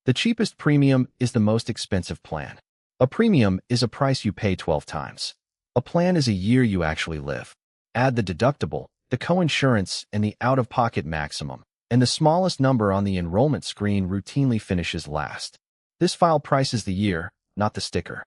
The cheapest premium is the most expensive plan. A premium is a price you pay 12 times. A plan is a year you actually live. Add the deductible, the coinsurance, and the out-of-pocket maximum, and the smallest number on the enrollment screen routinely finishes last. This file prices the year, not the sticker.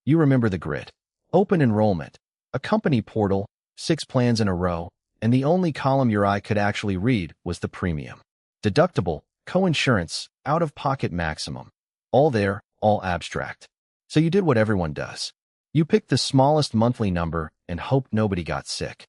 You remember the grid. Open enrollment, a company portal, 6 plans in a row, and the only column your eye could actually read was the premium. Deductible, coinsurance, out-of-pocket maximum. All there, all abstract. So you did what everyone does. You picked the smallest monthly number and hoped nobody got sick.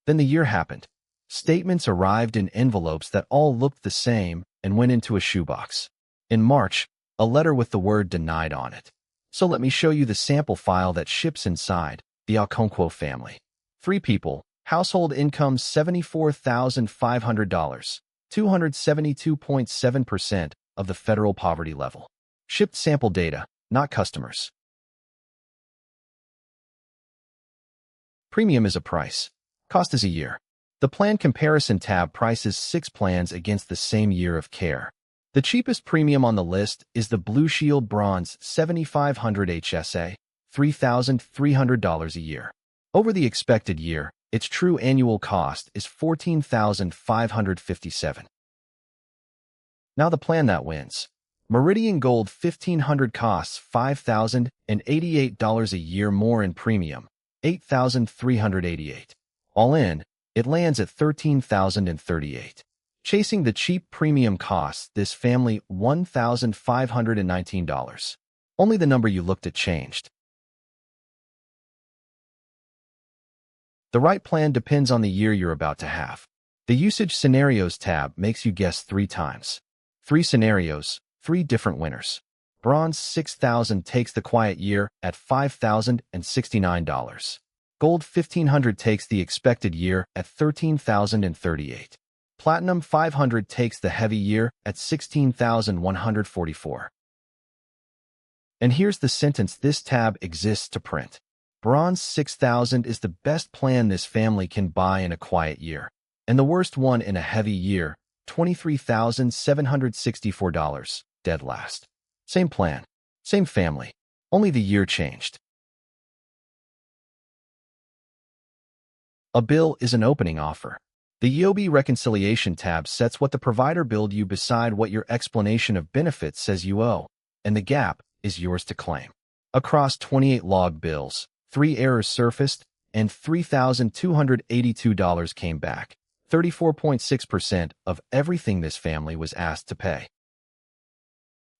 Then the year happened. Statements arrived in envelopes that all looked the same and went into a shoebox. In March, a letter with the word denied on it. So let me show you the sample file that ships inside, the Alconquo family. 3 people, household income $74,500, 272.7% of the federal poverty level. Shipped sample data, not customers. Premium is a price. Cost is a year. The plan comparison tab prices 6 plans against the same year of care. The cheapest premium on the list is the Blue Shield Bronze 7500 HSA, $3,300 a year. Over the expected year, its true annual cost is $14,557. Now the plan that wins. Meridian Gold 1500 costs $5,088 a year more in premium, $8,388. All in, it lands at $13,038. Chasing the cheap premium costs this family $1,519. Only the number you looked at changed. The right plan depends on the year you're about to have. The Usage Scenarios tab makes you guess 3 times. 3 scenarios, 3 different winners. Bronze 6000 takes the quiet year at $5,069. Gold 1500 takes the expected year at $13,038. Platinum 500 takes the heavy year at $16,144. And here's the sentence this tab exists to print. Bronze 6000 is the best plan this family can buy in a quiet year, and the worst one in a heavy year, $23,764, dead last. Same plan, same family, only the year changed. A bill is an opening offer. The EOB Reconciliation tab sets what the provider billed you beside what your explanation of benefits says you owe, and the gap is yours to claim. Across 28 logged bills, 3 errors surfaced, and $3,282 came back, 34.6% of everything this family was asked to pay.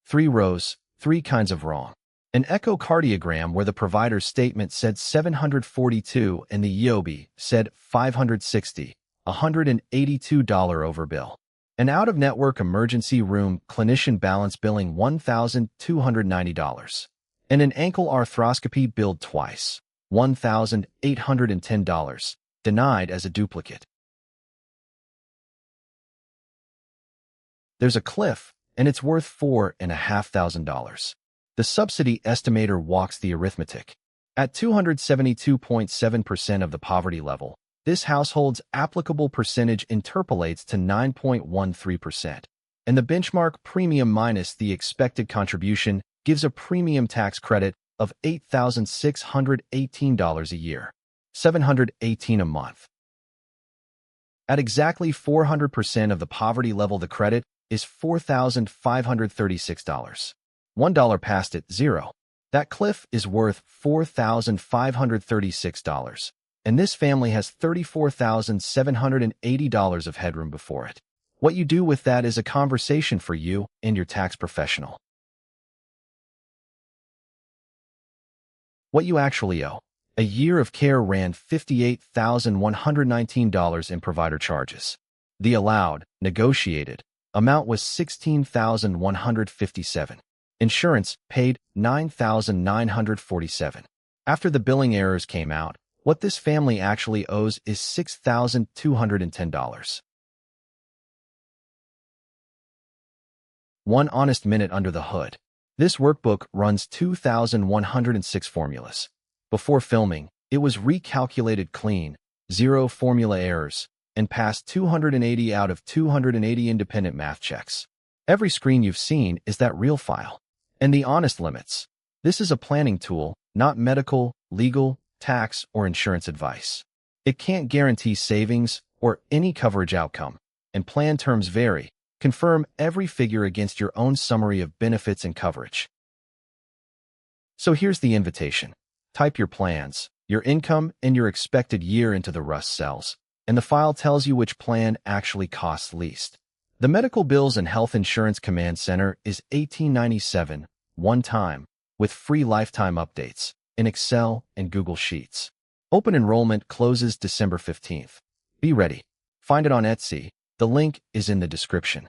3 rows, 3 kinds of wrong. An echocardiogram where the provider's statement said 742 and the EOB said 560, $182 overbill. An out-of-network emergency room clinician balance billing $1,290. And an ankle arthroscopy billed twice, $1,810, denied as a duplicate. There's a cliff, and it's worth $4,500. The Subsidy estimator walks the arithmetic. At 272.7% of the poverty level, this household's applicable percentage interpolates to 9.13%, and the benchmark premium minus the expected contribution gives a premium tax credit of $8,618 a year, $718 a month. At exactly 400% of the poverty level, the credit is $4,536. $1 past it, zero. That cliff is worth $4,536, and this family has $34,780 of headroom before it. What you do with that is a conversation for you and your tax professional. What you actually owe. A year of care ran $58,119 in provider charges. The allowed, negotiated, amount was $16,157. Insurance paid $9,947. After the billing errors came out, what this family actually owes is $6,210. 1 honest minute under the hood. This workbook runs 2,106 formulas. Before filming, it was recalculated clean, 0 formula errors, and passed 280 out of 280 independent math checks. Every screen you've seen is that real file. And the honest limits. This is a planning tool, not medical, legal, tax, or insurance advice. It can't guarantee savings or any coverage outcome, and plan terms vary. Confirm every figure against your own summary of benefits and coverage. So here's the invitation. Type your plans, your income, and your expected year into the Rust cells, and the file tells you which plan actually costs least. The Medical Bills and Health Insurance Command Center is $18.97, one time, with free lifetime updates in Excel and Google Sheets. Open enrollment closes December 15th. Be ready. Find it on Etsy. The link is in the description.